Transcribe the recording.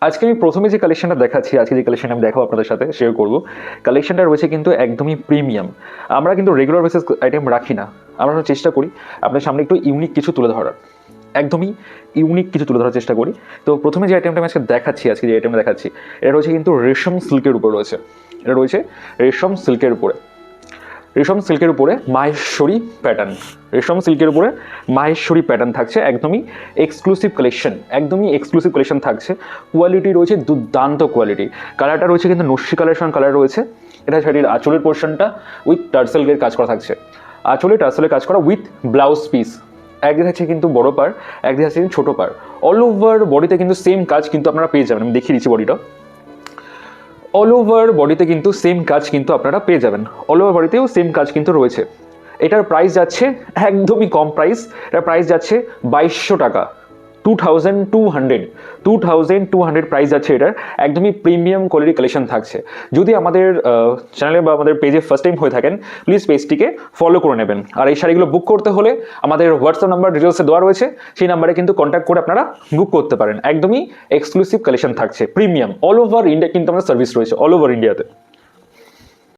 আজকে আমি প্রথমে যে কালেকশনটা দেখাচ্ছি, আজকে যে কালেকশন আমি দেখাবো আপনাদের সাথে শেয়ার করবো, কালেকশনটা রয়েছে কিন্তু একদমই প্রিমিয়াম। আমরা কিন্তু রেগুলার বেসিস আইটেম রাখি না, আমরা চেষ্টা করি আপনার সামনে একটু ইউনিক কিছু তুলে ধরার, একদমই ইউনিক কিছু তুলে ধরার চেষ্টা করি। তো প্রথমে যে আইটেমটা আমি আজকে দেখাচ্ছি, আজকে যে আইটেমটা দেখাচ্ছি, এটা রয়েছে কিন্তু রেশম সিল্কের উপর রয়েছে। এটা রয়েছে রেশম সিল্কের উপরে, রেশম সিল্কের উপরে মাহেশ্বরী প্যাটার্ন, রেশম সিল্কের উপরে মাহেশ্বরী প্যাটার্ন থাকছে, একদমই এক্সক্লুসিভ কালেকশন, একদমই এক্সক্লুসিভ কালেকশন থাকছে। কোয়ালিটি রয়েছে দুর্দান্ত কোয়ালিটি। কালারটা রয়েছে কিন্তু নস্যি কালেকশন কালার রয়েছে। এটা শাড়ির আঁচলের পোর্শনটা উইথ টার্সেলের কাজ করা থাকছে, আঁচলে টার্সেলের কাজ করা উইথ ব্লাউজ পিস। একদিকে আছে কিন্তু বড় পার, একদিকে আছে কিন্তু ছোটো পার। অল ওভার বডিতে কিন্তু সেম কাজ কিন্তু আপনারা পেয়ে যাবেন। আমি দেখিয়ে দিচ্ছি বডিটা। অল ওভার বডিতে কিন্তু সেম কাজ কিন্তু আপনারা পেয়ে যাবেন, অল ওভার বডিতেও সেম কাজ কিন্তু রয়েছে। এটার প্রাইস যাচ্ছে একদমই কম প্রাইস, এটার প্রাইস যাচ্ছে 2200 টাকা, 2200 প্রাইস যাচ্ছে এটার। একদমই প্রিমিয়াম কোয়ালিটি কালেকশন থাকছে। যদি আমাদের চ্যানেলে বা আমাদের পেজে ফার্স্ট টাইম হয়ে থাকেন, প্লিজ পেজটিকে ফলো করে নেবেন। আর এই শাড়িগুলো বুক করতে হলে আমাদের হোয়াটসঅ্যাপ নাম্বার ডিটেলসে দেওয়া রয়েছে, সেই নাম্বারে কিন্তু কন্ট্যাক্ট করে আপনারা বুক করতে পারেন। একদমই এক্সক্লুসিভ কালেকশন থাকছে, প্রিমিয়াম। অল ওভার ইন্ডিয়া কিন্তু আমাদের সার্ভিস রয়েছে, অল ওভার ইন্ডিয়াতে।